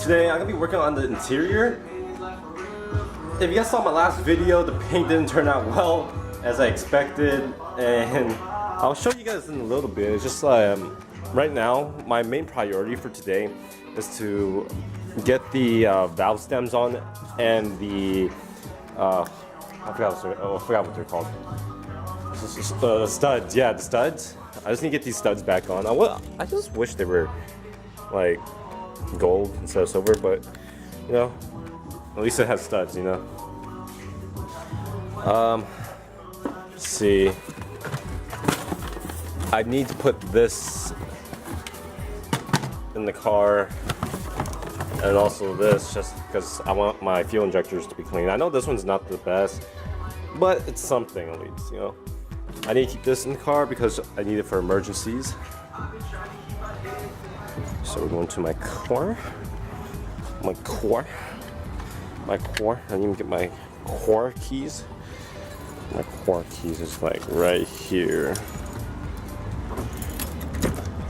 Today I'm gonna be working on the interior. If you guys saw my last video, the paint didn't turn out well as I expected, and I'll show you guys in a little bit. It's just right now my main priority for today is to get the valve stems on and the I forgot what they're called. The studs, yeah, the studs. I just need to get these studs back on. I just wish they were like gold instead of silver, but you know, at least it has studs, you know. Let's see. I need to put this in the car, and also this, just because I want my fuel injectors to be clean. I know this one's not the best, but it's something at least, you know. I need to keep this in the car because I need it for emergencies. So we're going to my car. I need to get my car keys. My car keys is like right here.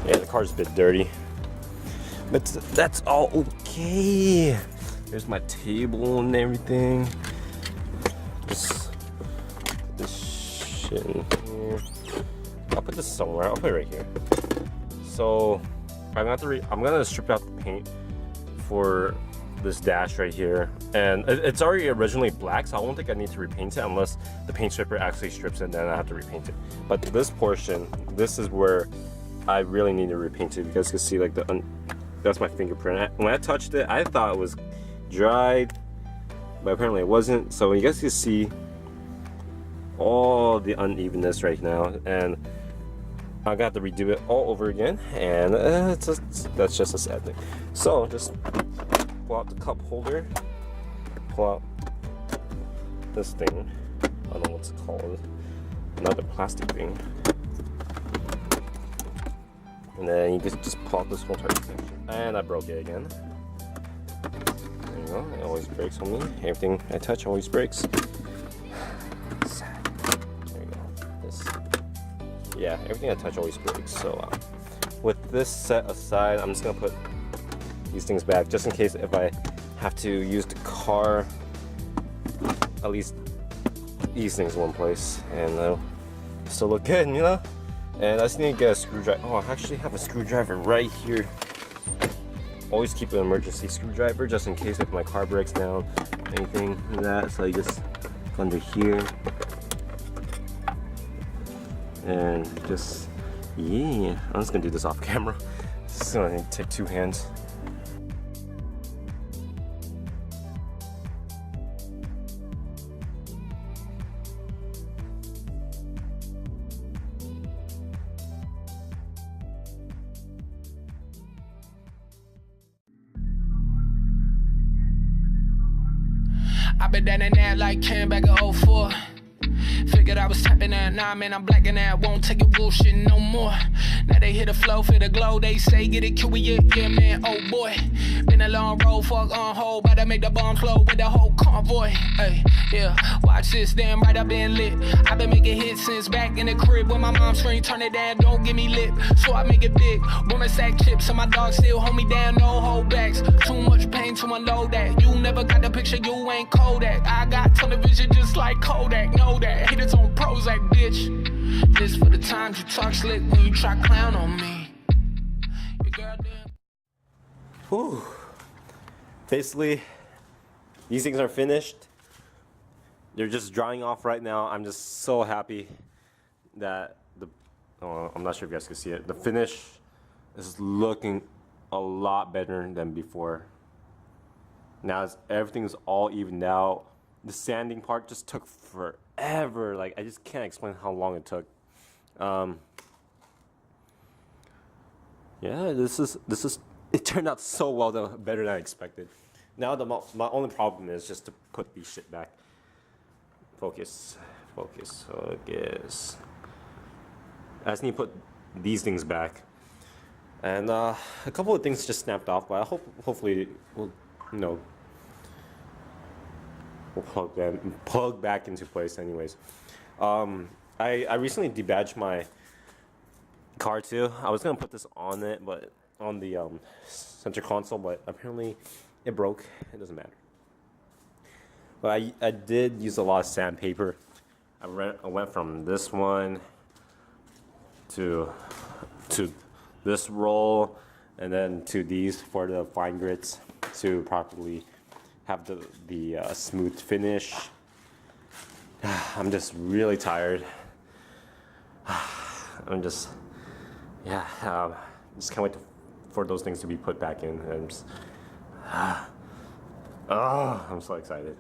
Yeah, the car's a bit dirty, but that's all okay. There's my table and everything. This shit in here. I'll put this somewhere. I'll put it right here. So I'm gonna strip out the paint for this dash right here, and it's already originally black, so I won't think I need to repaint it unless the paint stripper actually strips it, and then I have to repaint it. But this portion, this is where I really need to repaint it. You guys can see like that's my fingerprint. When I touched it, I thought it was dried, but apparently it wasn't. So you guys can see all the unevenness right now, and I got to redo it all over again, and that's just a sad thing. So just pull out the cup holder, pull out this thing, I don't know what's it called, another plastic thing, and then you just pull out this whole entire section. And I broke it again. There you go, it always breaks on me. Everything I touch always breaks. Sad. There you go. Yeah, everything I touch always breaks. So with this set aside, I'm just gonna put these things back just in case if I have to use the car. At least these things in one place, and they'll still look good, you know. And I just need to get a screwdriver. Oh, I actually have a screwdriver right here. Always keep an emergency screwdriver just in case if my car breaks down, anything like that. So you just go under here. And just, yeah, I'm just gonna do this off camera. Just gonna take two hands. I been down in that like came back in 04. Figured I was tapping that, nah man, I'm blacking that. Won't take your bullshit no more. Now they hit the flow, feel the glow. They say get it, kill it, yeah man, oh boy. Been a long road, fuck on hold. Better make the bomb flow with the whole convoy. Hey, yeah, watch this, damn right, I been lit. I been making hits since back in the crib. When my mom scream, turn it down, don't give me lip. So I make it big, woman sack chips. And my dog still hold me down, no holdbacks. Too much pain to unload that. You never got the picture, you ain't Kodak. I got television just like Kodak, know that. Haters on Prozac, bitch. This for the times you talk slick when you try clown on me. Your girl damn. Whew. Basically, these things are finished. They're just drying off right now. I'm just so happy that I'm not sure if you guys can see it. The finish is looking a lot better than before. Now everything's all evened out. The sanding part just took forever. Like, I just can't explain how long it took. Yeah, this is it turned out so well, though, better than I expected. Now my only problem is just to put these shit back. Focus. I just need to put these things back, and a couple of things just snapped off, but hopefully we'll, you know, we'll plug back into place anyways. I recently debadged my car too. I was gonna put this on it, but on the center console, but apparently it broke. It doesn't matter. But I did use a lot of sandpaper. I went from this one to this roll, and then to these for the fine grits to properly have the smooth finish. I'm just really tired. I'm just can't wait for those things to be put back in. And I'm so excited.